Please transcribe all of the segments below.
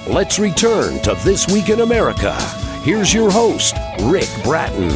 Let's return to This Week in America. Here's your host, Rick Bratton.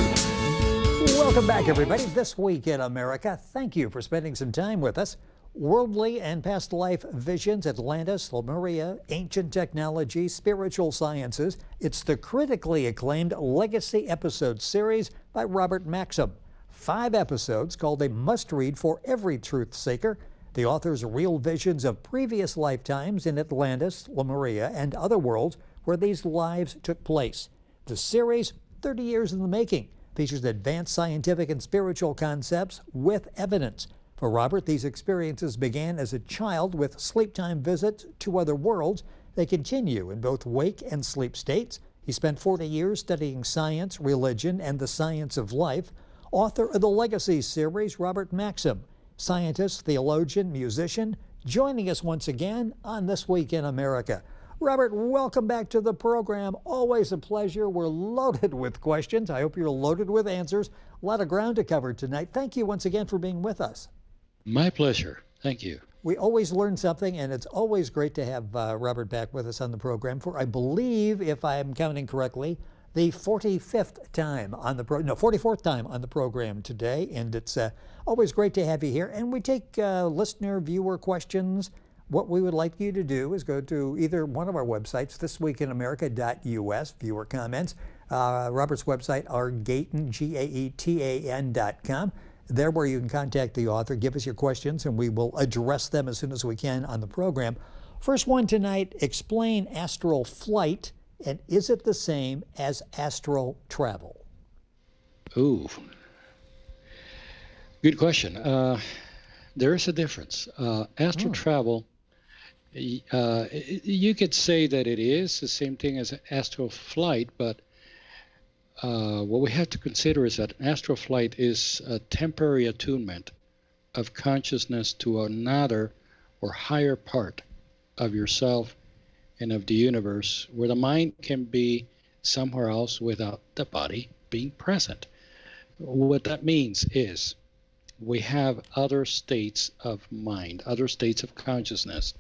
Welcome back, everybody. This Week in America. Thank you for spending some time with us. Worldly and past life visions, Atlantis, Lemuria, ancient technology, spiritual sciences. It's the critically acclaimed Legacy episode series by Robert Maxxim. 5 episodes called a must-read for every truth seeker. The author's real visions of previous lifetimes in Atlantis, Lemuria, and other worlds where these lives took place. The series, 30 years in the making, features advanced scientific and spiritual concepts with evidence. For Robert, these experiences began as a child with sleep-time visits to other worlds. They continue in both wake and sleep states. He spent 40 years studying science, religion, and the science of life. Author of the Legacy series, Robert Maxxim, scientist, theologian, musician, joining us once again on This Week in America. Robert, welcome back to the program. Always a pleasure. We're loaded with questions. I hope you're loaded with answers. A lot of ground to cover tonight. Thank you once again for being with us. My pleasure. Thank you. We always learn something, and it's always great to have Robert back with us on the program for, I believe, if I'm counting correctly, the 45th time on the 44th time on the program today, and it's always great to have you here. And we take listener, viewer questions. What we would like you to do is go to either one of our websites, thisweekinamerica.us, viewer comments. Robert's website, Gaetan, Gaetan.com. There where you can contact the author, give us your questions, and we will address them as soon as we can on the program. First one tonight, explain astral flight. And is it the same as astral travel? Ooh, good question. There is a difference. Astral travel, you could say that it is the same thing as astral flight, but what we have to consider is that astral flight is a temporary attunement of consciousness to another or higher part of yourself and of the universe, where the mind can be somewhere else without the body being present. What that means is we have other states of mind, other states of consciousness,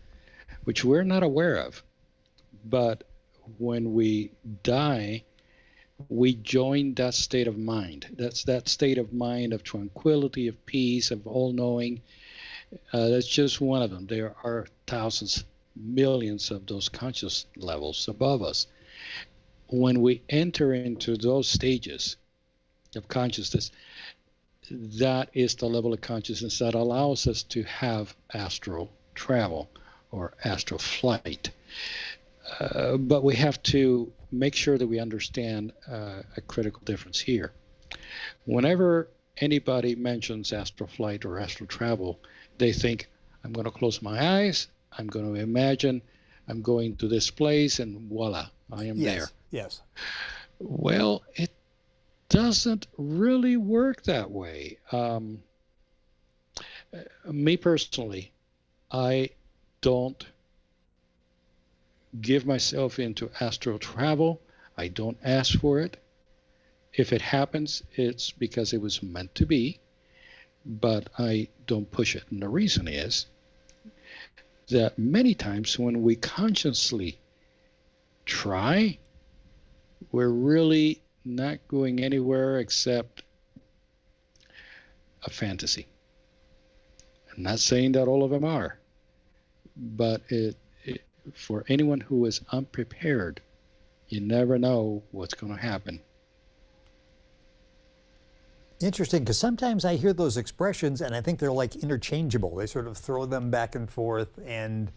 which we're not aware of. But when we die, we join that state of mind. That's that state of mind of tranquility, of peace, of all-knowing. That's just one of them. There are thousands, millions of those conscious levels above us. When we enter into those stages of consciousness, that is the level of consciousness that allows us to have astral travel or astral flight. But we have to make sure that we understand a critical difference here. Whenever anybody mentions astral flight or astral travel, they think, I'm going to close my eyes, I'm going to imagine I'm going to this place, and voila, I am there. Yes. Well, it doesn't really work that way. Me personally, I don't give myself into astral travel. I don't ask for it. If it happens, it's because it was meant to be, but I don't push it. And the reason is that many times when we consciously try, we're really not going anywhere except a fantasy. I'm not saying that all of them are, but for anyone who is unprepared, you never know what's going to happen. Interesting, because sometimes I hear those expressions and I think they're like interchangeable. They sort of throw them back and forth, and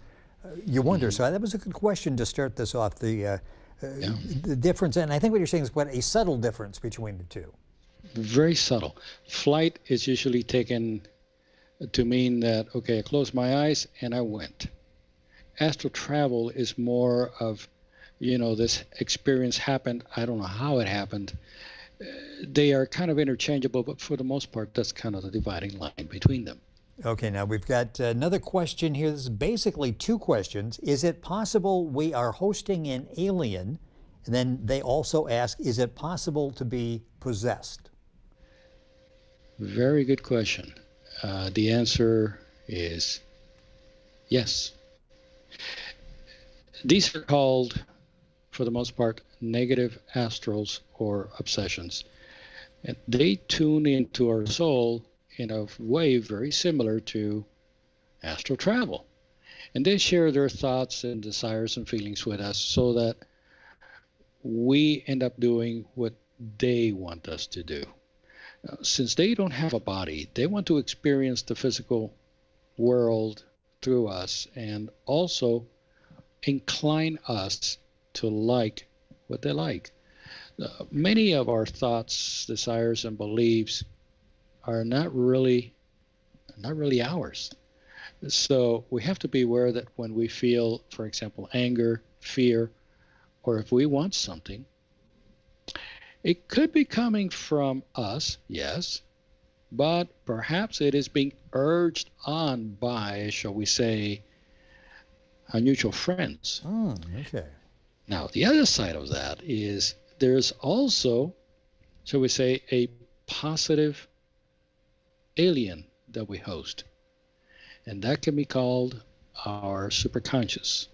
you wonder. So that was a good question to start this off, the difference. And I think what you're saying is what a subtle difference between the two. Very subtle. Flight is usually taken to mean that, okay, I closed my eyes and I went. Astral travel is more of, this experience happened. I don't know how it happened. They are kind of interchangeable, but for the most part, that's kind of the dividing line between them. Okay, now we've got another question here. This is basically 2 questions. Is it possible we are hosting an alien? And then they also ask, is it possible to be possessed? Very good question. The answer is yes. These are called, for the most part, negative astrals or obsessions. And they tune into our soul in a way very similar to astral travel. And they share their thoughts and desires and feelings with us so that we end up doing what they want us to do. Since they don't have a body, they want to experience the physical world through us and also incline us to like what they like. Many of our thoughts, desires, and beliefs are not really ours. So we have to be aware that when we feel, for example, anger, fear, or if we want something, it could be coming from us, yes, but perhaps it is being urged on by, shall we say, our mutual friends. Okay. Now, the other side of that is there's also, shall we say, a positive alien that we host. And that can be called our superconscious.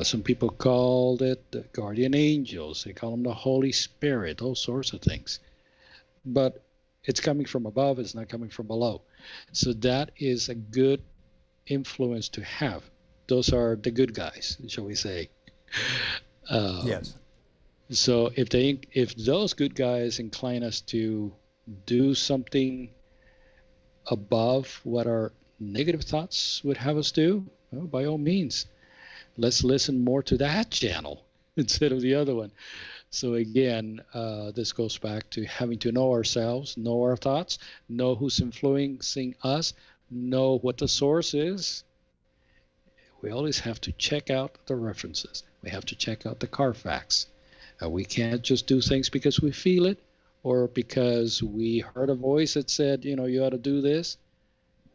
Some people call it the guardian angels. They call them the Holy Spirit, all sorts of things. But it's coming from above, it's not coming from below. So that is a good influence to have. Those are the good guys, shall we say. Yes. So if those good guys incline us to do something above what our negative thoughts would have us do, well, by all means, let's listen more to that channel instead of the other one. So again, this goes back to having to know ourselves, know our thoughts, know who's influencing us, know what the source is. We always have to check out the references. We have to check out the Carfax. We can't just do things because we feel it or because we heard a voice that said, you ought to do this.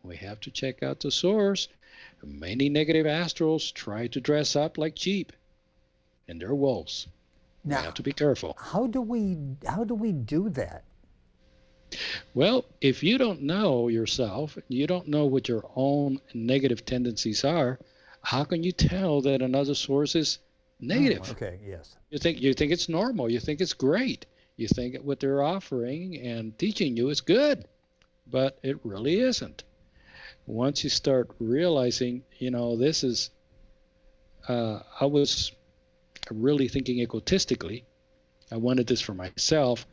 We have to check out the source. Many negative astrals try to dress up like sheep, and they're wolves. Now, we have to be careful. How do we do that? Well, if you don't know yourself, you don't know what your own negative tendencies are, how can you tell that another source is negative? Okay, yes. You think it's normal. You think it's great. You think what they're offering and teaching you is good, but it really isn't. Once you start realizing, this is, I was really thinking egotistically. I wanted this for myself.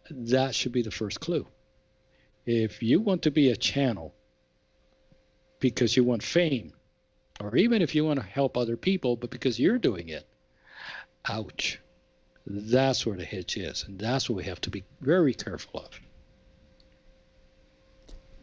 That should be the first clue. If you want to be a channel because you want fame, or even if you want to help other people, but because you're doing it, ouch. That's where the hitch is, and that's what we have to be very careful of.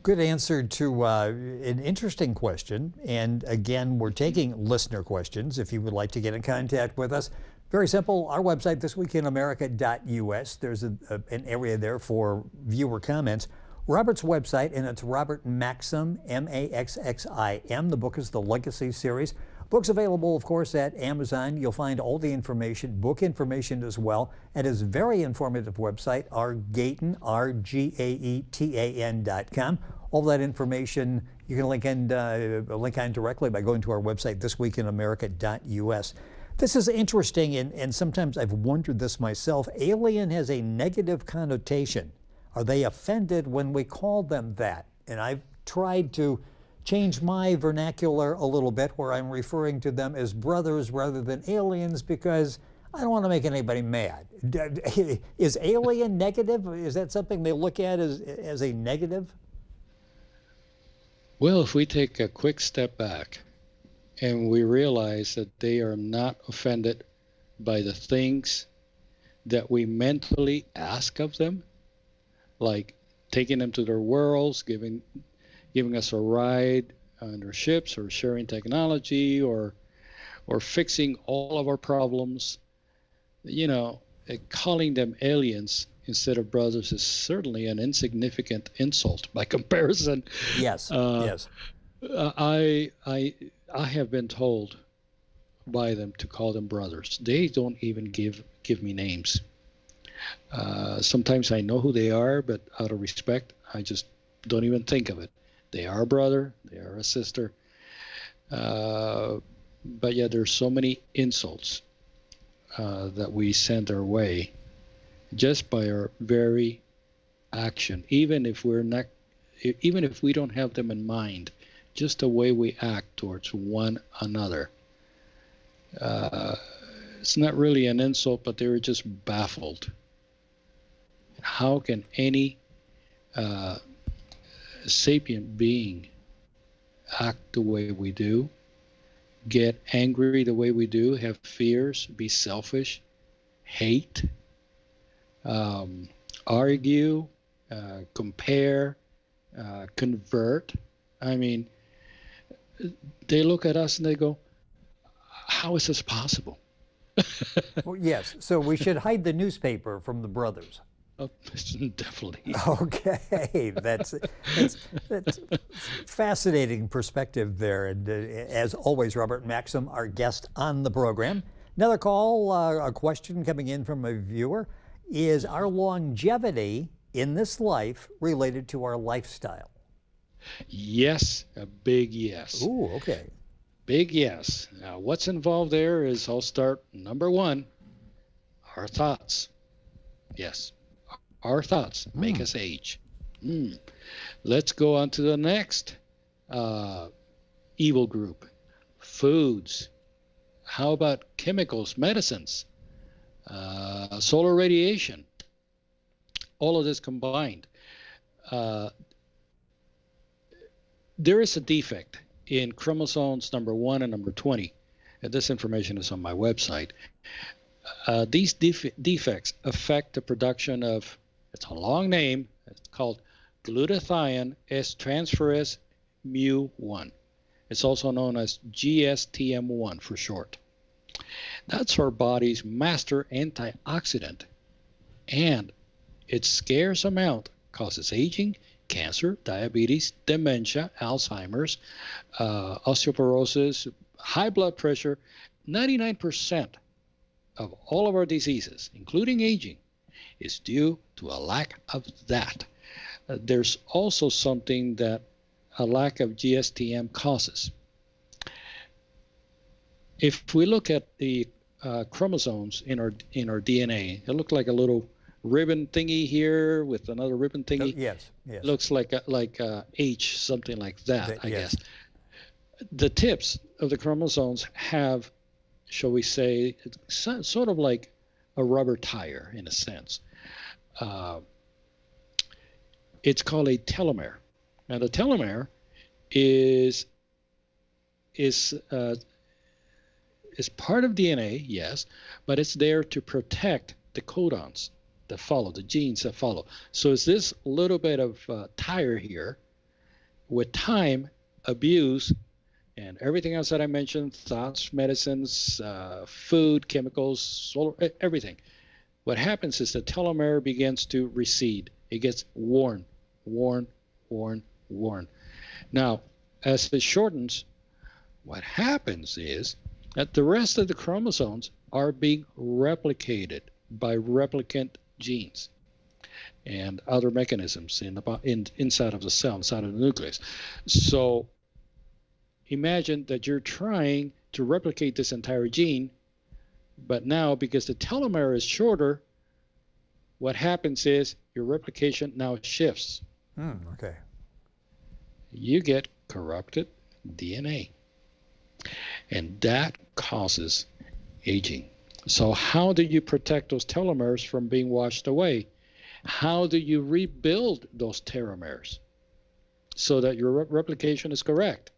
Good answer to an interesting question. And again, we're taking listener questions if you would like to get in contact with us. Very simple. Our website, thisweekinamerica.us. There's an area there for viewer comments. Robert's website, and it's Robert Maxxim, Maxxim. The book is the Legacy Series. Book's available, of course, at Amazon. You'll find all the information, book information as well, at his very informative website, rgaetan, RGAETAN.com. All that information you can link on directly by going to our website, thisweekinamerica.us. This is interesting, and sometimes I've wondered this myself. Alien has a negative connotation. Are they offended when we call them that? And I've tried to change my vernacular a little bit where I'm referring to them as brothers rather than aliens because I don't want to make anybody mad. Is alien negative? Is that something they look at as a negative? Well, if we take a quick step back and we realize that they are not offended by the things that we mentally ask of them, like taking them to their worlds, giving us a ride on their ships, or sharing technology, or fixing all of our problems, calling them aliens instead of brothers is certainly an insignificant insult by comparison. Yes. Yes. I have been told by them to call them brothers. They don't even give me names. Sometimes I know who they are, but out of respect, I just don't even think of it. They are a brother. They are a sister. but yet there's so many insults that we send our way just by our very action, even if we don't have them in mind, just the way we act towards one another. It's not really an insult, but they're just baffled. How can any sapient being act the way we do, get angry the way we do, have fears, be selfish, hate, argue, compare, convert? I mean, they look at us and they go, how is this possible? Well, yes, so we should hide the newspaper from the brothers. Oh, definitely. Okay, that's fascinating perspective there. And as always, Robert Maxxim, our guest on the program. Another call, a question coming in from a viewer. Is our longevity in this life related to our lifestyle? Yes, a big yes. Ooh, okay. Big yes. Now, what's involved there is, I'll start number one, our thoughts. Yes, our thoughts make us age. Let's go on to the next evil group, foods. How about chemicals, medicines, solar radiation? All of this combined. There is a defect in chromosomes number 1 and number 20. And this information is on my website. These defects affect the production of, it's a long name, it's called glutathione S-transferase mu1. It's also known as GSTM1 for short. That's our body's master antioxidant, and its scarce amount causes aging, cancer, diabetes, dementia, Alzheimer's, osteoporosis, high blood pressure. 99% of all of our diseases, including aging, is due to a lack of that. There's also something that a lack of GSTM causes. If we look at the chromosomes in our DNA, it looks like a little ribbon thingy here with another ribbon thingy. Yes, yes. Looks like a H, something like that, I yes. guess. The tips of the chromosomes have, shall we say, sort of like a rubber tire in a sense. It's called a telomere. Now the telomere is part of DNA, yes, but it's there to protect the codons that follow, the genes that follow. So it's this little bit of tire here. With time, abuse, and everything else that I mentioned, thoughts, medicines, food, chemicals, solar, everything. What happens is the telomere begins to recede. It gets worn. Now, as it shortens, what happens is that the rest of the chromosomes are being replicated by replicant genes and other mechanisms inside of the cell, inside of the nucleus. So imagine that you're trying to replicate this entire gene, but now because the telomere is shorter, what happens is your replication now shifts. Okay. You get corrupted DNA, and that causes aging. So how do you protect those telomeres from being washed away? How do you rebuild those telomeres so that your replication is correct?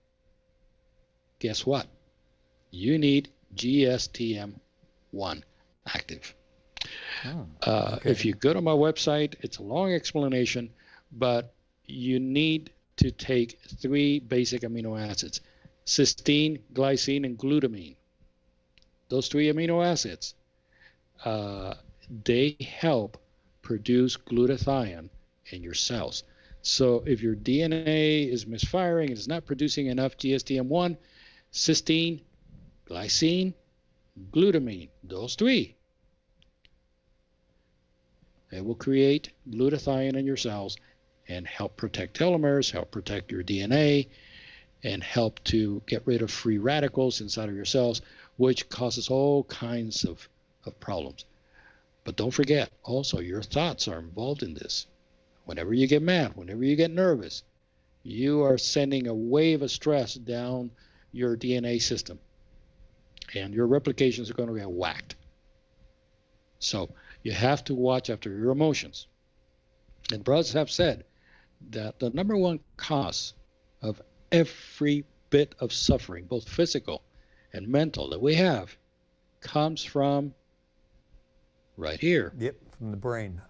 Guess what? You need GSTM1 active. Okay. If you go to my website, it's a long explanation, but you need to take 3 basic amino acids: cysteine, glycine, and glutamine. Those 3 amino acids, they help produce glutathione in your cells. So if your DNA is misfiring, it's not producing enough GSTM1, cysteine, glycine, glutamine, those 3, they will create glutathione in your cells and help protect telomeres, help protect your DNA, and help to get rid of free radicals inside of your cells, which causes all kinds of problems. But don't forget, also, your thoughts are involved in this. Whenever you get mad, whenever you get nervous, you are sending a wave of stress down your DNA system, and your replications are going to get whacked. So you have to watch after your emotions. And brothers have said that the number one cause of every bit of suffering, both physical and mental, that we have comes from right here. Yep, from the brain.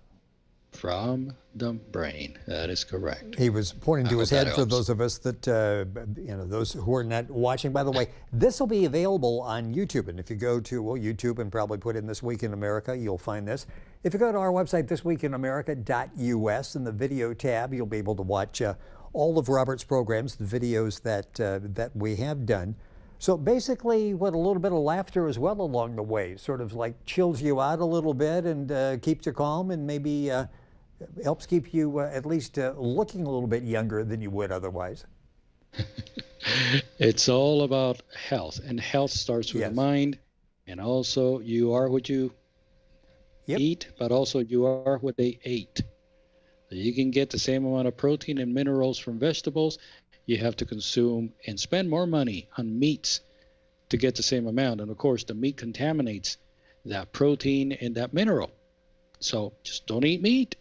From the brain. That is correct. He was pointing to his head for those of us that, those who are not watching. By the way, this will be available on YouTube. And if you go to YouTube and probably put in This Week in America, you'll find this. If you go to our website, thisweekinamerica.us, in the video tab, you'll be able to watch all of Robert's programs, the videos that we have done. So basically, a little bit of laughter as well along the way, sort of like chills you out a little bit and keeps you calm, and maybe helps keep you at least looking a little bit younger than you would otherwise. It's all about health, and health starts with the mind, and also you are what you eat, but also you are what they ate. So you can get the same amount of protein and minerals from vegetables. You have to consume and spend more money on meats to get the same amount. And of course, the meat contaminates that protein and that mineral. So just don't eat meat.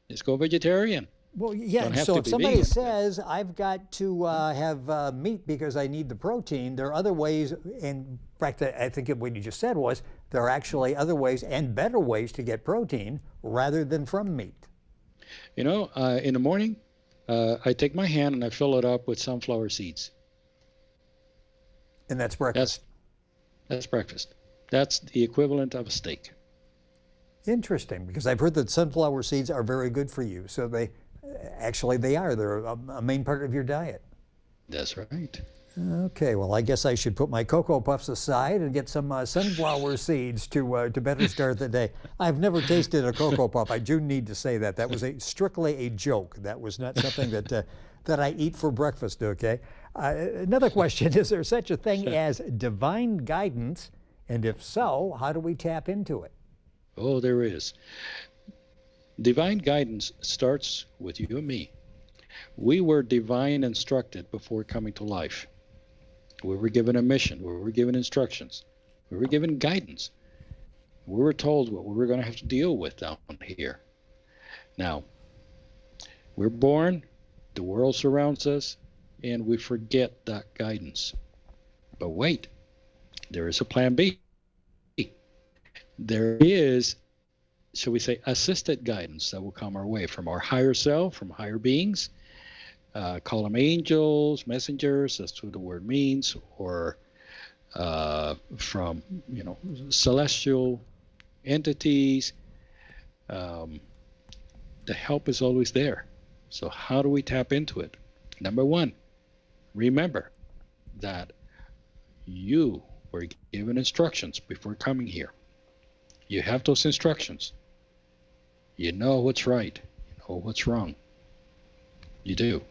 Just go vegetarian. Well, yeah, so if somebody says, I've got to have meat because I need the protein, there are other ways. In fact, I think what you just said was there are actually other ways and better ways to get protein rather than from meat. You know, in the morning, I take my hand and I fill it up with sunflower seeds. And that's breakfast? That's breakfast. That's the equivalent of a steak. Interesting, because I've heard that sunflower seeds are very good for you. So they are. They're a main part of your diet. That's right. Okay, well, I guess I should put my Cocoa Puffs aside and get some sunflower seeds to better start the day. I've never tasted a Cocoa Puff. I do need to say that. That was strictly a joke. That was not something that I eat for breakfast, okay? Another question, is there such a thing as divine guidance? And if so, how do we tap into it? Oh, there is. Divine guidance starts with you and me. We were divine instructed before coming to life. We were given a mission. We were given instructions. We were given guidance. We were told what we were going to have to deal with down here. Now, we're born, the world surrounds us, and we forget that guidance. But wait, there is a plan B. There is, shall we say, assisted guidance that will come our way from our higher self, from higher beings. Call them angels, messengers, that's what the word means, or from, celestial entities. The help is always there. So how do we tap into it? Number one, remember that you were given instructions before coming here. You have those instructions. You know what's right. You know what's wrong. You do.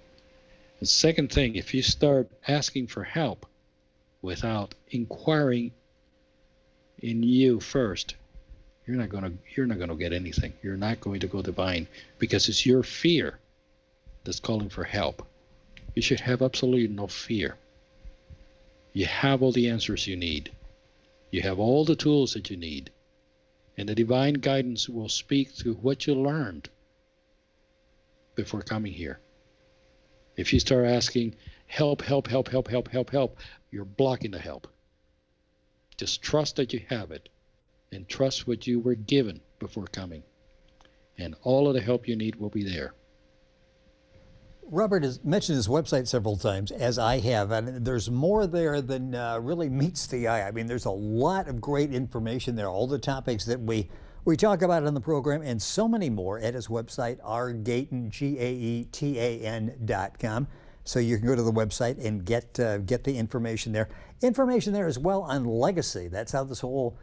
The second thing, if you start asking for help without inquiring in you first, you're not gonna get anything. You're not going to go divine, because it's your fear that's calling for help. You should have absolutely no fear. You have all the answers you need. You have all the tools that you need. And the divine guidance will speak through what you learned before coming here. If you start asking, help, help, help, help, help, help, help, you're blocking the help. Just trust that you have it, and trust what you were given before coming. And all of the help you need will be there. Robert has mentioned his website several times, as I have, and there's more there than really meets the eye. I mean, there's a lot of great information there, all the topics that we talk about on the program, and so many more at his website, rgaetan, GAETAN.com. So you can go to the website and get the information there. Information there as well on legacy. That's how this whole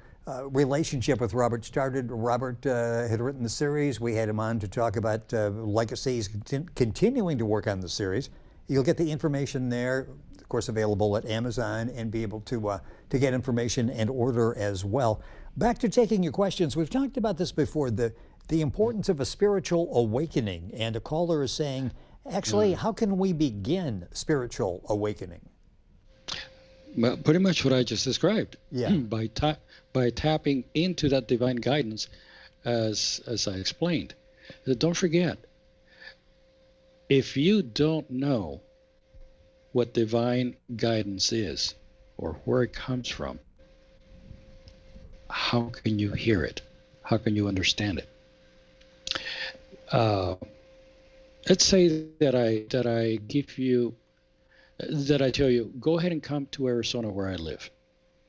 relationship with Robert started. Robert had written the series. We had him on to talk about legacy. He's continuing to work on the series. You'll get the information there, of course, available at Amazon, and be able to get information and order as well. Back to taking your questions. We've talked about this before, the importance of a spiritual awakening. And a caller is saying, actually, how can we begin spiritual awakening? Well, pretty much what I just described. Yeah. By tapping into that divine guidance, as I explained. Don't forget, if you don't know what divine guidance is or where it comes from, how can you hear it? How can you understand it? Let's say that I tell you, go ahead and come to Arizona where I live.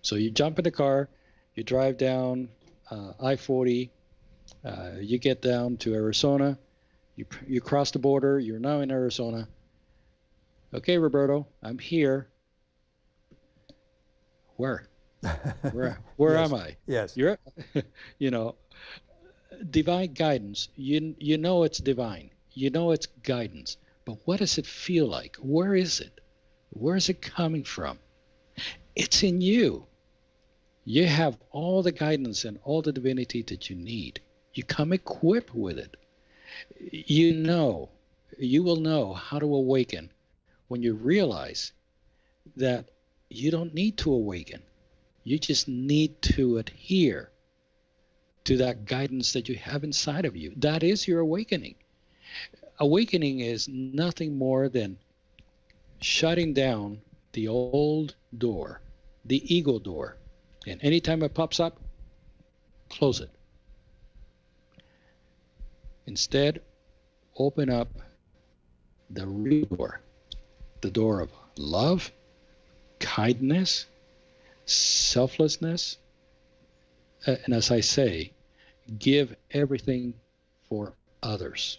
So you jump in the car, you drive down I-40, you get down to Arizona, you cross the border, you're now in Arizona. Okay, Roberto, I'm here. Where Yes. am I? Yes. You're, divine guidance. You know it's divine. You know it's guidance. But what does it feel like? Where is it? Where is it coming from? It's in you. You have all the guidance and all the divinity that you need. You come equipped with it. You will know how to awaken when you realize that you don't need to awaken. You just need to adhere to that guidance that you have inside of you. That is your awakening. Awakening is nothing more than shutting down the old door, the ego door. And anytime it pops up, close it. Instead, open up the real door, the door of love, kindness, selflessness, and as I say, give everything for others.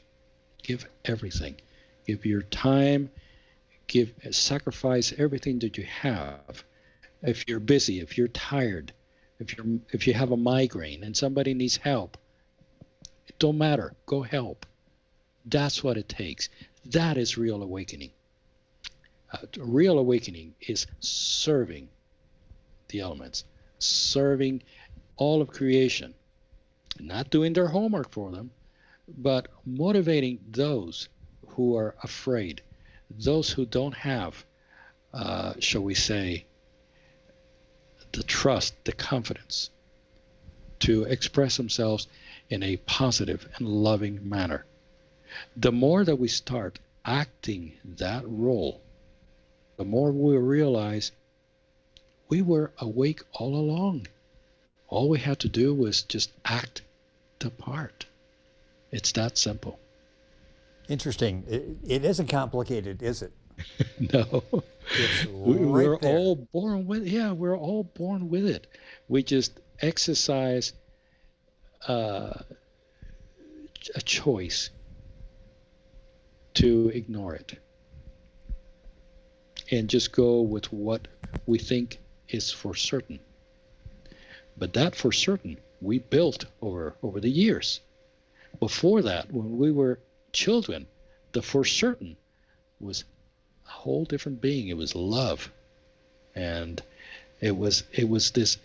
Give everything. Give your time, sacrifice everything that you have. If you're busy, if you're tired, if you have a migraine and somebody needs help, it don't matter. Go help. That's what it takes. That is real awakening. Real awakening is serving the elements, serving all of creation, not doing their homework for them, but motivating those who are afraid, those who don't have, shall we say, the trust, the confidence to express themselves in a positive and loving manner. The more that we start acting that role, the more we realize we were awake all along. All we had to do was just act the part. It's that simple. Interesting. It isn't complicated, is it? No. It's We're right there. all born with it. Yeah, we're all born with it. We just exercise a choice to ignore it and just go with what we think is for certain. But that for certain we built over the years. Before that, when we were children, the for certain was a whole different being. It was love, and it was this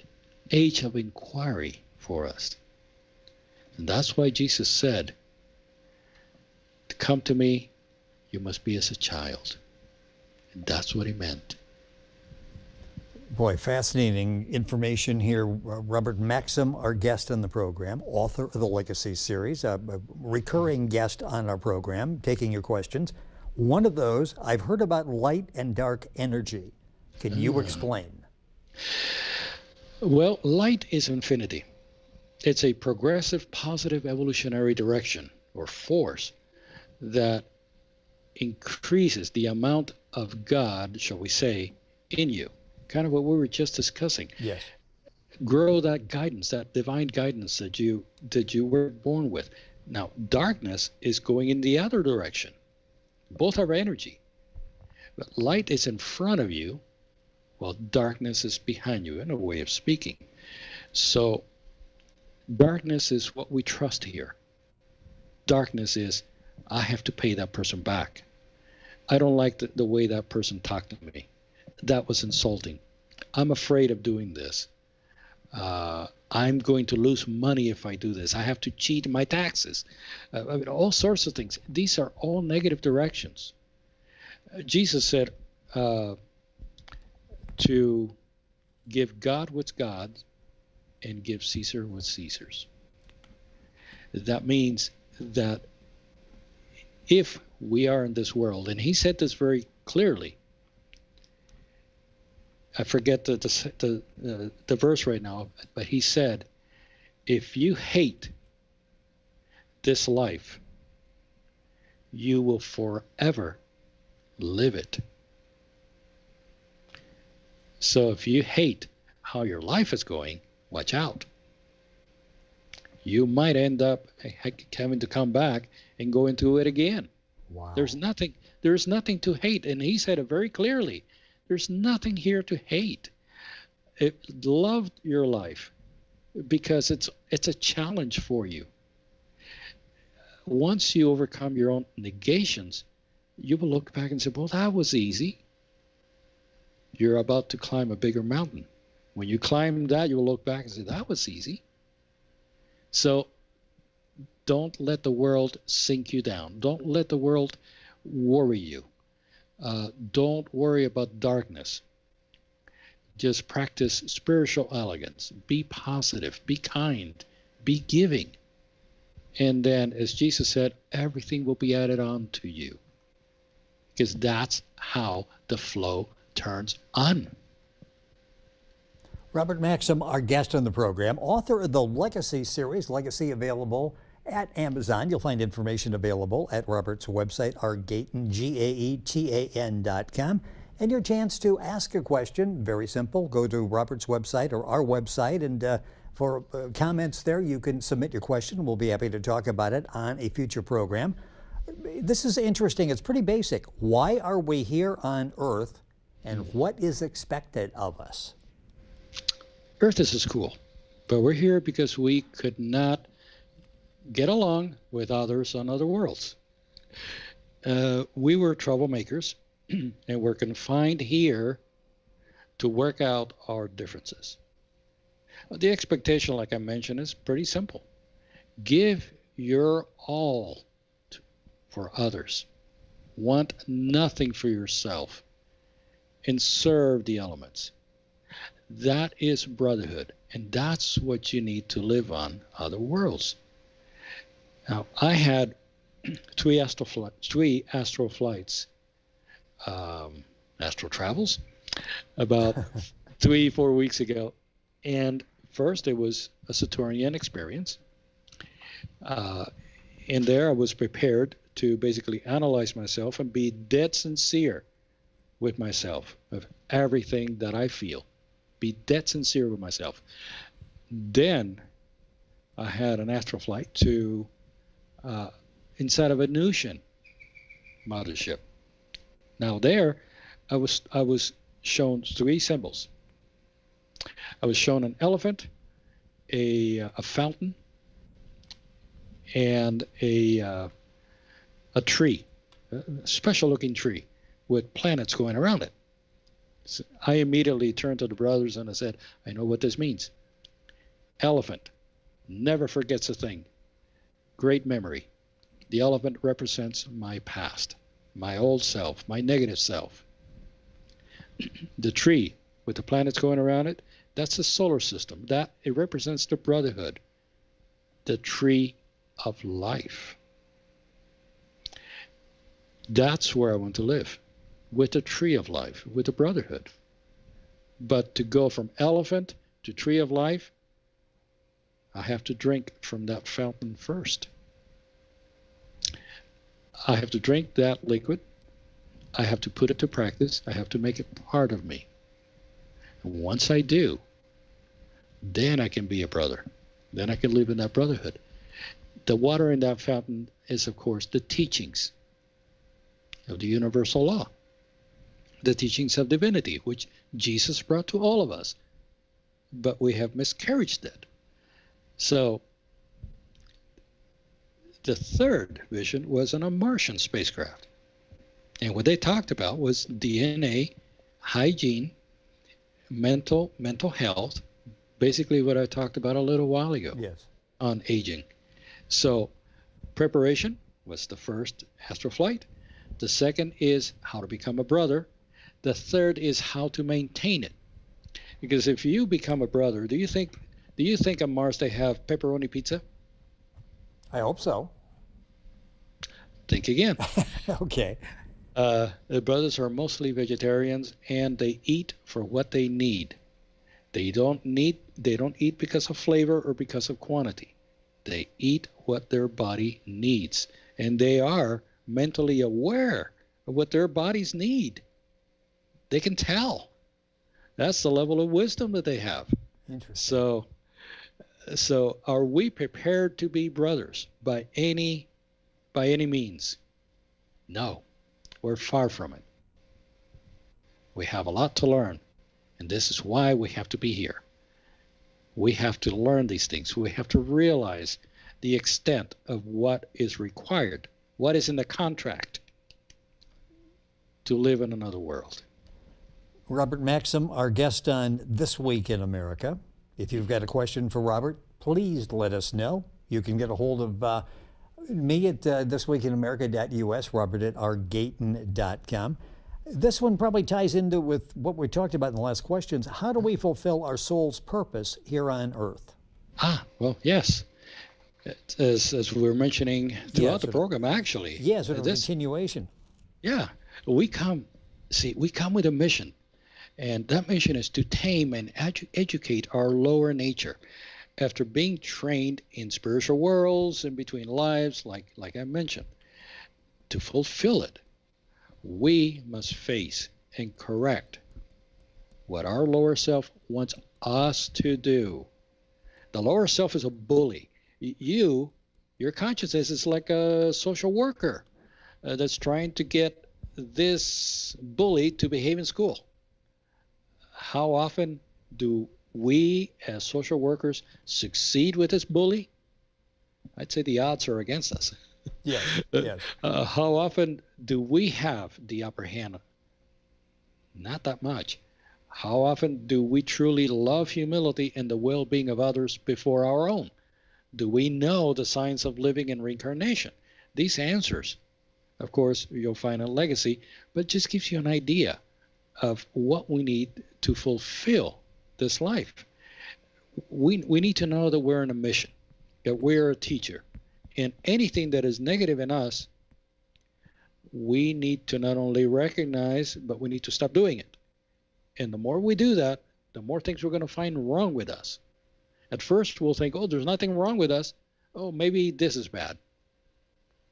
age of inquiry for us. And that's why Jesus said, to come to me, you must be as a child. And that's what he meant. Boy, fascinating information here. Robert Maxxim, our guest on the program, author of the Legacy series, a recurring guest on our program, taking your questions. One of those, I've heard about light and dark energy. Can you explain? Well, light is infinity. It's a progressive, positive evolutionary direction or force that increases the amount of God, shall we say, in you. Kind of what we were just discussing. Yes. Grow that guidance, that divine guidance that you were born with. Now, darkness is going in the other direction. Both are energy. But light is in front of you, while darkness is behind you, in a way of speaking. So darkness is what we trust here. Darkness is, I have to pay that person back. I don't like the way that person talked to me. That was insulting. I'm afraid of doing this. I'm going to lose money if I do this. I have to cheat my taxes. I mean, all sorts of things. These are all negative directions. Jesus said to give God what's God's and give Caesar what's Caesar's. That means that if we are in this world, and he said this very clearly, I forget the verse right now, but he said, if you hate this life, you will forever live it. So if you hate how your life is going, watch out. You might end up having to come back and go into it again. Wow. There's nothing to hate. And he said it very clearly. There's nothing here to hate. Love your life because it's a challenge for you. Once you overcome your own negations, you will look back and say, well, that was easy. You're about to climb a bigger mountain. When you climb that, you will look back and say, that was easy. So don't let the world sink you down. Don't let the world worry you. Don't worry about darkness. Just practice spiritual elegance. Be positive. Be kind. Be giving. And then, as Jesus said, everything will be added on to you. Because that's how the flow turns on. Robert Maxxim, our guest on the program, author of the Legacy series, Legacy available at Amazon. You'll find information available at Robert's website, Gaetan, GAETAN.com. And your chance to ask a question, very simple. Go to Robert's website or our website, and for comments there, you can submit your question. We'll be happy to talk about it on a future program. This is interesting. It's pretty basic. Why are we here on Earth, and what is expected of us? Earth is a school, but we're here because we could not get along with others on other worlds. We were troublemakers, and we're confined here to work out our differences. The expectation, like I mentioned, is pretty simple. Give your all for others. Want nothing for yourself, and serve the elements. That is brotherhood, and that's what you need to live on other worlds. Now, I had three astral flights, astral travels, about 3-4 weeks ago. And first, it was a Saturnian experience. And there I was prepared to basically analyze myself and be dead sincere with myself of everything that I feel. Be dead sincere with myself. Then I had an astral flight to inside of a Venusian mothership. Now there, I was shown 3 symbols. I was shown an elephant, a fountain, and a tree, a special-looking tree with planets going around it. So I immediately turned to the brothers and I said, I know what this means. Elephant never forgets a thing. Great memory. The elephant represents my past, my old self, my negative self. The tree with the planets going around it, that's the solar system. That it represents the brotherhood, the tree of life. That's where I want to live, with the tree of life, with the brotherhood. But to go from elephant to tree of life, I have to drink from that fountain first. I have to drink that liquid. I have to put it to practice. I have to make it part of me. And once I do, then I can be a brother. Then I can live in that brotherhood. The water in that fountain is, of course, the teachings of the universal law, the teachings of divinity, which Jesus brought to all of us. But we have miscarried it. So the third vision was on a Martian spacecraft. And what they talked about was DNA, hygiene, mental health, basically what I talked about a little while ago. Yes. On aging. So preparation was the first Astroflight. The second is how to become a brother. The third is how to maintain it. Because if you become a brother, do you think on Mars they have pepperoni pizza? I hope so. Think again. Okay. The brothers are mostly vegetarians, and they eat for what they need. They don't eat because of flavor or because of quantity. They eat what their body needs, and they are mentally aware of what their bodies need. They can tell. That's the level of wisdom that they have. Interesting. So are we prepared to be brothers by any means? No, we're far from it. We have a lot to learn, and this is why we have to be here. We have to learn these things. We have to realize the extent of what is required, what is in the contract to live in another world. Robert Maxxim, our guest on This Week in America. If you've got a question for Robert, please let us know. You can get a hold of me at thisweekinamerica.us, Robert at rgaten.com. This one probably ties into with what we talked about in the last questions. How do we fulfill our soul's purpose here on Earth? Well, yes. As we were mentioning throughout the program, actually. Yeah, sort of a continuation. Yeah. We come with a mission. And that mission is to tame and educate our lower nature. After being trained in spiritual worlds and between lives, like I mentioned, to fulfill it, we must face and correct what our lower self wants us to do. The lower self is a bully. Your consciousness is like a social worker that's trying to get this bully to behave in school. How often do we as social workers succeed with this bully? I'd say the odds are against us. Yes, yes. How often do we have the upper hand? Not that much. How often do we truly love humility and the well-being of others before our own? Do we know the science of living and reincarnation? These answers, of course, you'll find in Legacy, but just gives you an idea of what we need to fulfill this life. We need to know that we're on a mission, that we're a teacher. And anything that is negative in us, we need to not only recognize, but we need to stop doing it. And the more we do that, the more things we're going to find wrong with us. At first, we'll think, oh, there's nothing wrong with us. Oh, maybe this is bad.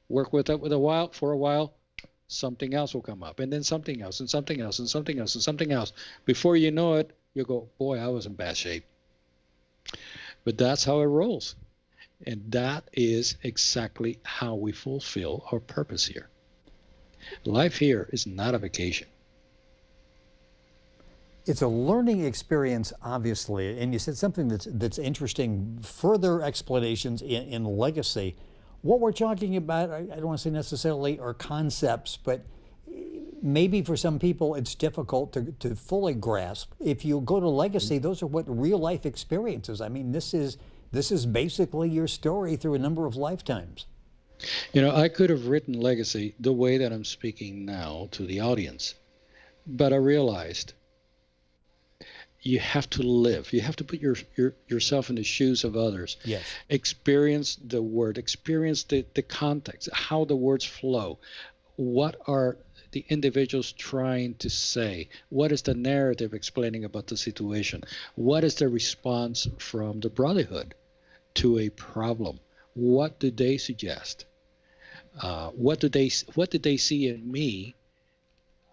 Work with it for a while, something else will come up, and then something else, and something else, and something else, and something else. Before you know it, you'll go, boy, I was in bad shape. But that's how it rolls. And that is exactly how we fulfill our purpose here. Life here is not a vacation. It's a learning experience, obviously, and you said something that's interesting, further explanations in Legacy. What we're talking about, I don't want to say necessarily are concepts, but maybe for some people it's difficult to fully grasp. If you go to Legacy, those are what real life experiences. I mean, this is basically your story through a number of lifetimes. You know, I could have written Legacy the way that I'm speaking now to the audience, but I realized you have to live. You have to put yourself in the shoes of others. Yes. Experience the word, experience the context, how the words flow. What are the individuals trying to say? What is the narrative explaining about the situation? What is the response from the Brotherhood to a problem? What do they suggest? What did they see in me?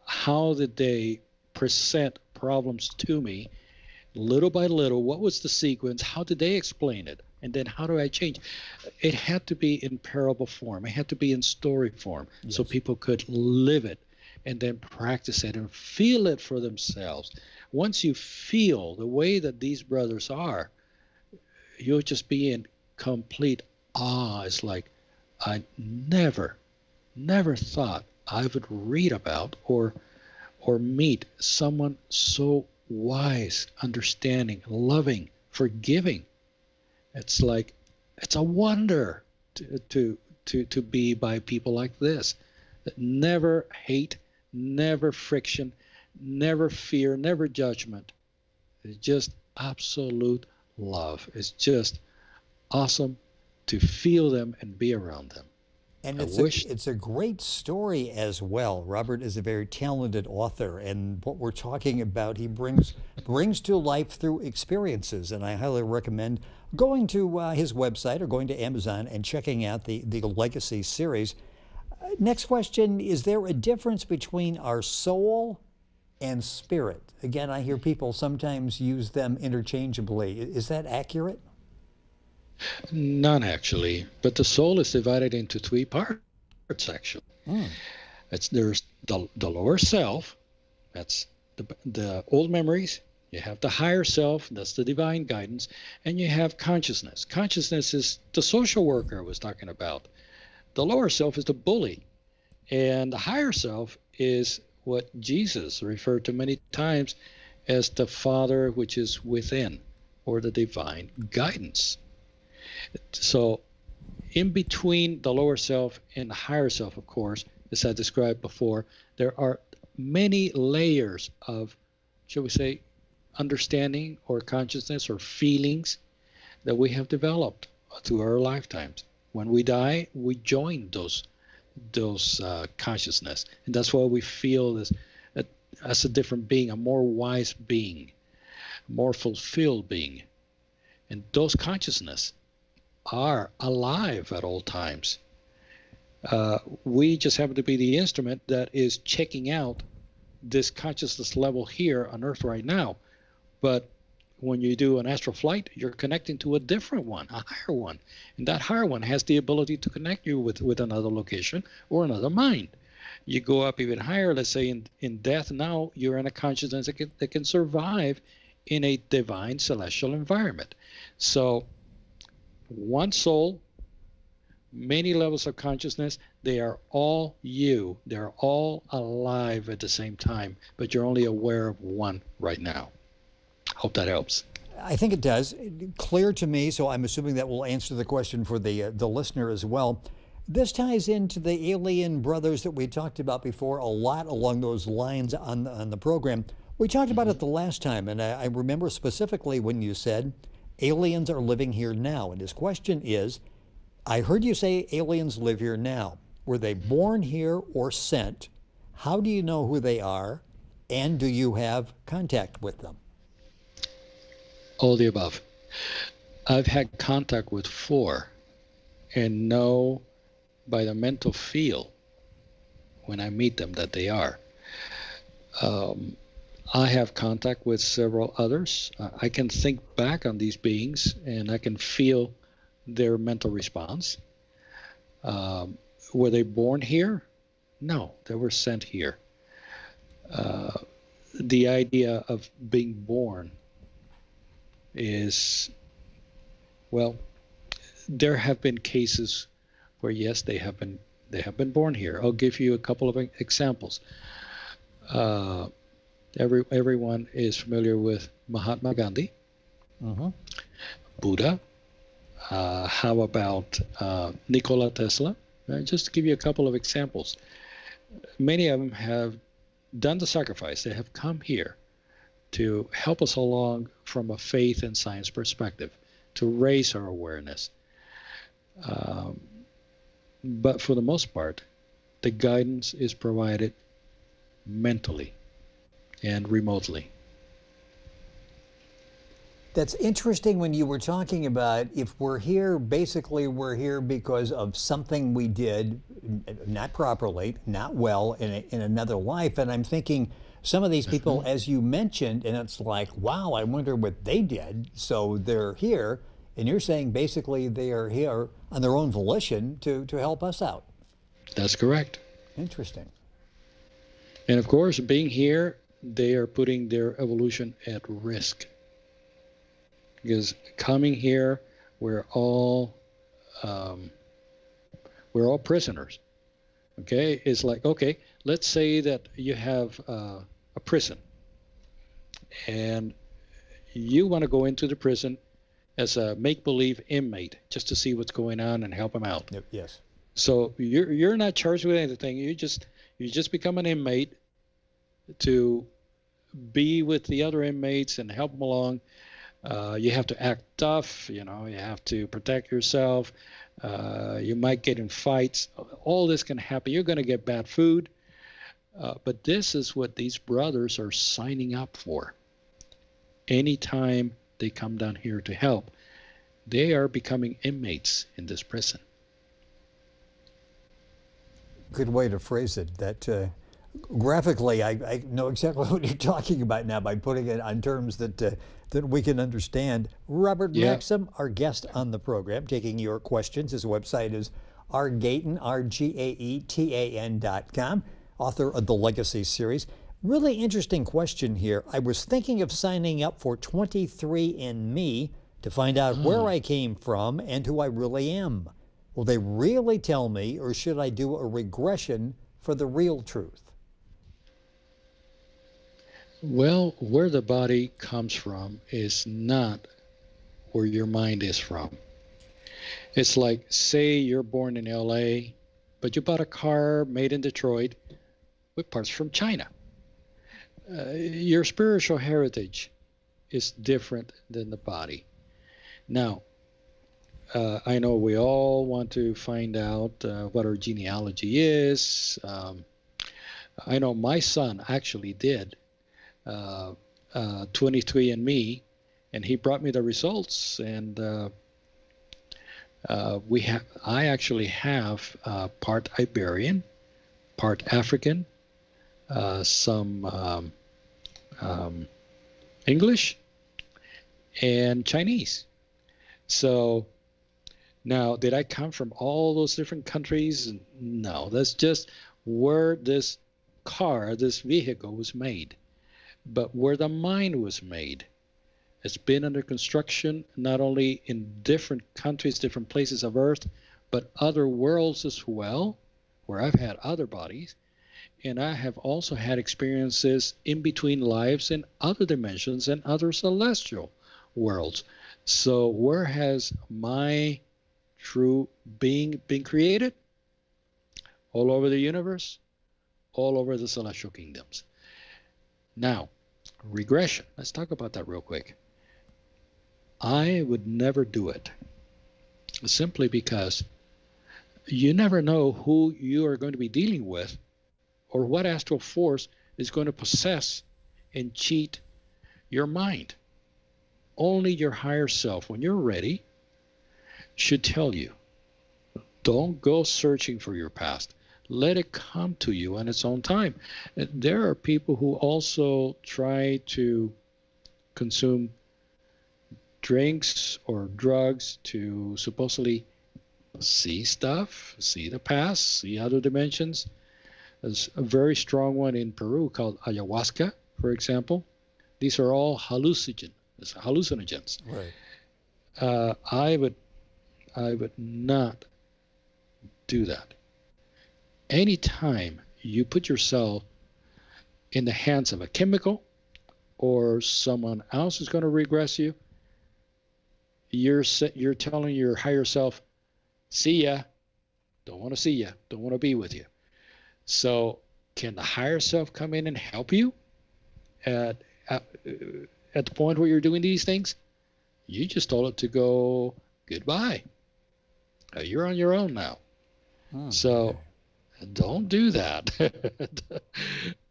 How did they present problems to me? Little by little, what was the sequence? How did they explain it? And then how do I change? It had to be in parable form. It had to be in story form, yes, so people could live it and then practice it and feel it for themselves. Once you feel the way that these brothers are, you'll just be in complete awe. It's like, I never thought I would read about or meet someone so wise, understanding, loving, forgiving. It's like it's a wonder to be by people like this that never hate, never friction, never fear, never judgment. It's just absolute love. It's just awesome to feel them and be around them. And I wish. it's a great story as well. Robert is a very talented author, and what we're talking about, he brings to life through experiences. And I highly recommend going to his website or going to Amazon and checking out the Legacy series. Next question: is there a difference between our soul and spirit? Again, I hear people sometimes use them interchangeably. Is that accurate? None actually, but the soul is divided into three parts actually. Mm. There's the lower self, that's the old memories. You have the higher self, that's the divine guidance, and you have consciousness. Consciousness is the social worker I was talking about. The lower self is the bully, and the higher self is what Jesus referred to many times as the Father which is within, or the divine guidance. So in between the lower self and the higher self, of course, as I described before, there are many layers of, shall we say, understanding or consciousness or feelings that we have developed through our lifetimes. When we die, we join those consciousness, and that's why we feel this as a different being, a more wise being, a more fulfilled being, and those consciousness are alive at all times. We just happen to be the instrument that is checking out this consciousness level here on Earth right now. But when you do an astral flight, you're connecting to a different one, a higher one. And that higher one has the ability to connect you with another location or another mind. You go up even higher, let's say in death, now you're in a consciousness that can survive in a divine celestial environment. So one soul, many levels of consciousness, they are all you. They're all alive at the same time, but you're only aware of one right now. Hope that helps. I think it does. Clear to me, so I'm assuming that will answer the question for the listener as well. This ties into the alien brothers that we talked about before, a lot along those lines on the program. We talked about it the last time, and I remember specifically when you said aliens are living here now. And his question is, I heard you say aliens live here now. Were they born here or sent? How do you know who they are? And do you have contact with them? All the above. I've had contact with 4 and know by the mental feel when I meet them that they are. I have contact with several others. I can think back on these beings and I can feel their mental response. Were they born here? No, they were sent here. The idea of being born is, well, there have been cases where yes, they have been born here. I'll give you a couple of examples. Everyone is familiar with Mahatma Gandhi, Buddha. How about Nikola Tesla? Just to give you a couple of examples. Many of them have done the sacrifice. They have come here to help us along from a faith and science perspective, to raise our awareness. But for the most part, the guidance is provided mentally and remotely. That's interesting when you were talking about if we're here, basically we're here because of something we did not properly, not well in another life. And I'm thinking some of these people, as you mentioned, and it's like, wow, I wonder what they did. So they're here, and you're saying basically they are here on their own volition to help us out. That's correct. Interesting. And of course, being here, they are putting their evolution at risk. Because coming here, we're all prisoners. Okay, it's like, okay, let's say that you have a prison, and you want to go into the prison as a make-believe inmate just to see what's going on and help them out. Yep, yes. So you're not charged with anything. You just become an inmate to be with the other inmates and help them along. You have to act tough, you have to protect yourself. You might get in fights. All this can happen. You're going to get bad food. But this is what these brothers are signing up for. Anytime they come down here to help, they are becoming inmates in this prison. Good way to phrase it. That graphically, I know exactly what you're talking about now by putting it on terms that we can understand. Robert Maxxim, our guest on the program, taking your questions. His website is rgaetan, rgaetan.com, author of the Legacy series. Really interesting question here. I was thinking of signing up for 23andMe to find out where I came from and who I really am. Will they really tell me, or should I do a regression for the real truth? Well, where the body comes from is not where your mind is from. It's like, say you're born in LA, but you bought a car made in Detroit with parts from China. Your spiritual heritage is different than the body. Now, I know we all want to find out what our genealogy is. I know my son actually did 23andMe, and he brought me the results, and I actually have part Iberian, part African, some English, and Chinese. So now, did I come from all those different countries? No, that's just where this car, this vehicle was made. But where the mind was made, it's been under construction not only in different countries, different places of Earth, but other worlds as well, where I've had other bodies. And I have also had experiences in between lives in other dimensions and other celestial worlds. So where has my true being been created? All over the universe, all over the celestial kingdoms. Now, regression. Let's talk about that real quick. I would never do it, simply because you never know who you are going to be dealing with or what astral force is going to possess and cheat your mind. Only your higher self, when you're ready, should tell you. Don't go searching for your past. Let it come to you on its own time. There are people who also try to consume drinks or drugs to supposedly see stuff, see the past, see other dimensions. There's a very strong one in Peru called ayahuasca, for example. These are all hallucinogens. Right. I would not do that. Anytime you put yourself in the hands of a chemical or someone else is going to regress you, you're telling your higher self, see ya, don't want to see ya, don't want to be with you. So can the higher self come in and help you at the point where you're doing these things? You just told it to go goodbye. You're on your own now. So don't do that.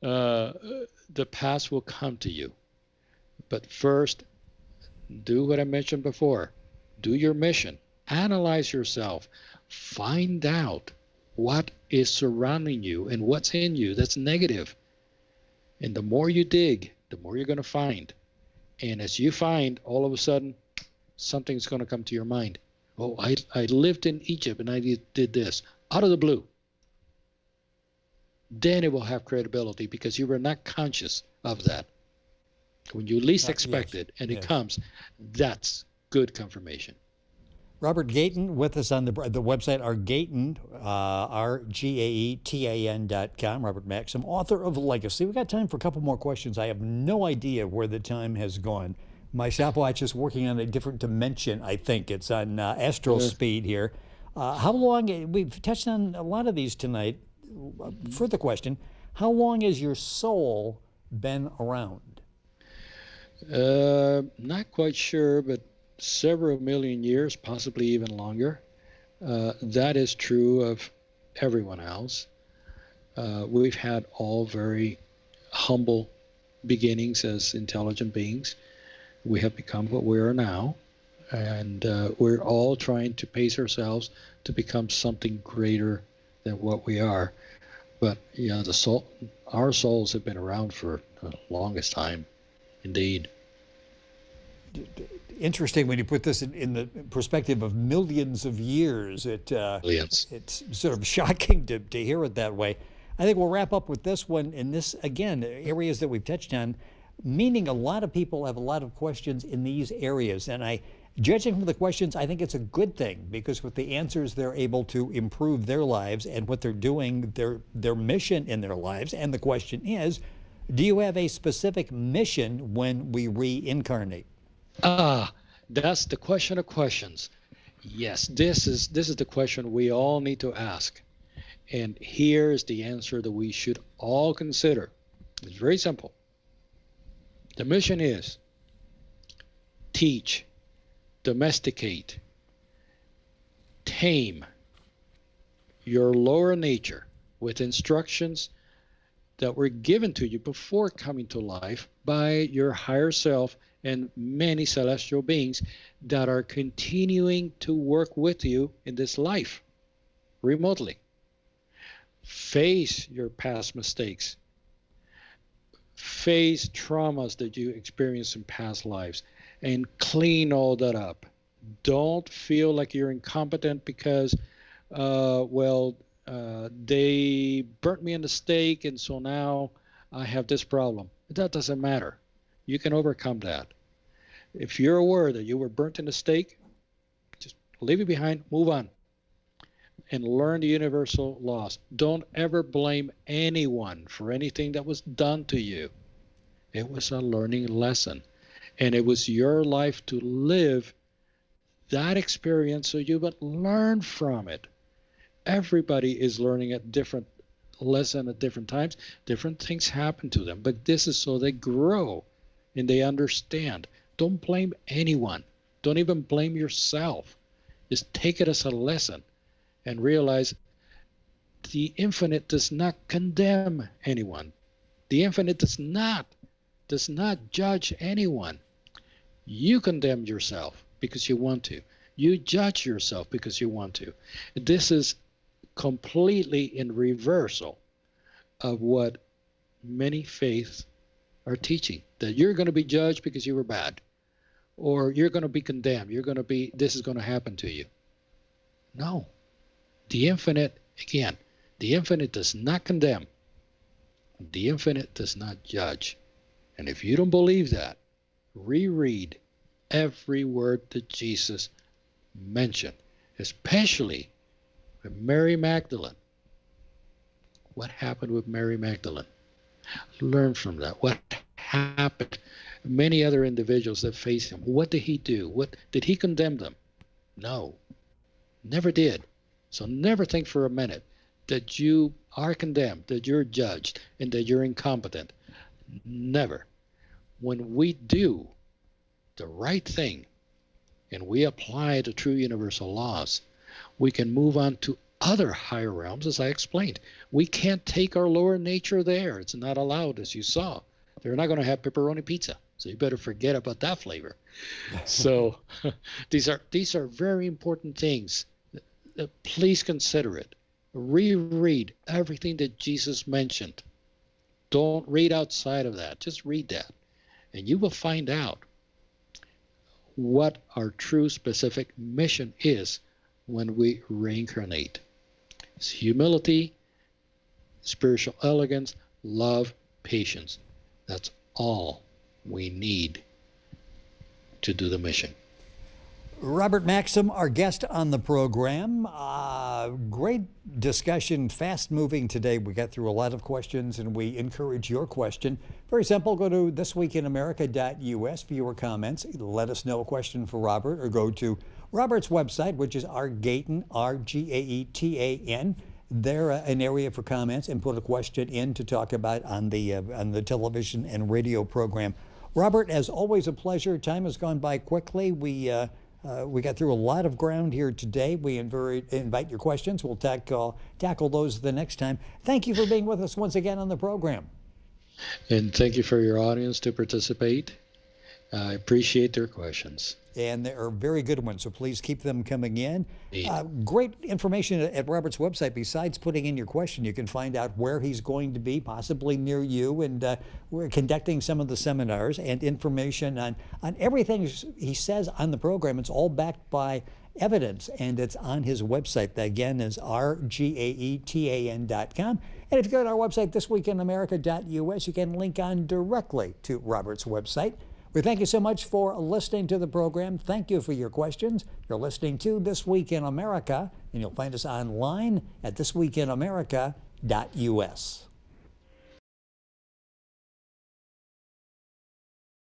The past will come to you. But first, do what I mentioned before. Do your mission. Analyze yourself. Find out what is surrounding you and what's in you that's negative. And the more you dig, the more you're going to find. And as you find, all of a sudden, something's going to come to your mind. Oh, I lived in Egypt and I did this out of the blue. Then it will have credibility because you were not conscious of that. When you least expect it and it comes, that's good confirmation. Robert Gayton with us on the website, rgaetan, RGAETAN.com. Robert Maxxim, author of Legacy. We've got time for a couple more questions. I have no idea where the time has gone. My stopwatch is working on a different dimension, I think. It's on Astro Speed here. How long, we've touched on a lot of these tonight. Further question, how long has your soul been around? Not quite sure, but several million years, possibly even longer. That is true of everyone else. We've had all very humble beginnings as intelligent beings. We have become what we are now, and we're all trying to pace ourselves to become something greater than what we are. But yeah, our souls have been around for the longest time, indeed. Interesting when you put this in the perspective of millions of years. Millions. It's sort of shocking to hear it that way. I think we'll wrap up with this one. And this, again, areas that we've touched on, meaning a lot of people have a lot of questions in these areas. And judging from the questions, I think it's a good thing, because with the answers, they're able to improve their lives and what they're doing, their mission in their lives. And the question is, do you have a specific mission when we reincarnate? That's the question of questions. Yes, this is the question we all need to ask. And here's the answer that we should all consider. It's very simple. The mission is teach, domesticate, tame your lower nature with instructions that were given to you before coming to life by your higher self and many celestial beings that are continuing to work with you in this life remotely. Face your past mistakes. Face traumas that you experienced in past lives and clean all that up. Don't feel like you're incompetent because, they burnt me in the stake and so now I have this problem. That doesn't matter. You can overcome that. If you're aware that you were burnt in the stake, just leave it behind, move on, and learn the universal laws. Don't ever blame anyone for anything that was done to you. It was a learning lesson, and it was your life to live that experience so you would learn from it. Everybody is learning a different lesson at different times. Different things happen to them, but this is so they grow and they understand. Don't blame anyone. Don't even blame yourself. Just take it as a lesson and realize the infinite does not condemn anyone. The infinite does not judge anyone. You condemn yourself because you want to. You judge yourself because you want to. This is completely in reversal of what many faiths are teaching, that you're going to be judged because you were bad, or you're going to be condemned. This is going to happen to you. No. The infinite, again, the infinite does not condemn. The infinite does not judge. And if you don't believe that, reread every word that Jesus mentioned, especially with Mary Magdalene. What happened with Mary Magdalene? Learn from that. What happened? Many other individuals that faced him. What did he do? What did he condemn them? No, never did. So never think for a minute that you are condemned, that you're judged, and that you're incompetent. Never. When we do the right thing and we apply the true universal laws, we can move on to other higher realms, as I explained. We can't take our lower nature there. It's not allowed, as you saw. They're not going to have pepperoni pizza, so you better forget about that flavor. So these are very important things. Please consider it. Reread everything that Jesus mentioned. Don't read outside of that. Just read that. And you will find out what our true specific mission is when we reincarnate. It's humility, spiritual elegance, love, patience. That's all we need to do the mission. Robert Maxxim, our guest on the program. Great discussion, fast moving today. We got through a lot of questions and we encourage your question. Very simple. Go to thisweekinamerica.us for your comments. Let us know a question for Robert, or go to Robert's website, which is Argaetan, Rgaetan. There, an area for comments, and put a question in to talk about on the television and radio program. Robert, as always, a pleasure. Time has gone by quickly. We got through a lot of ground here today. We invite your questions. We'll tackle those the next time. Thank you for being with us once again on the program. And thank you for your audience to participate. I appreciate their questions. And they are very good ones, so please keep them coming in. Great information at Robert's website. Besides putting in your question, you can find out where he's going to be, possibly near you, and we're conducting some of the seminars, and information on everything he says on the program. It's all backed by evidence, and it's on his website. That, again, is rgaetan.com. And if you go to our website, thisweekinamerica.us, you can link on directly to Robert's website. We thank you so much for listening to the program. Thank you for your questions. You're listening to This Week in America, and you'll find us online at thisweekinamerica.us.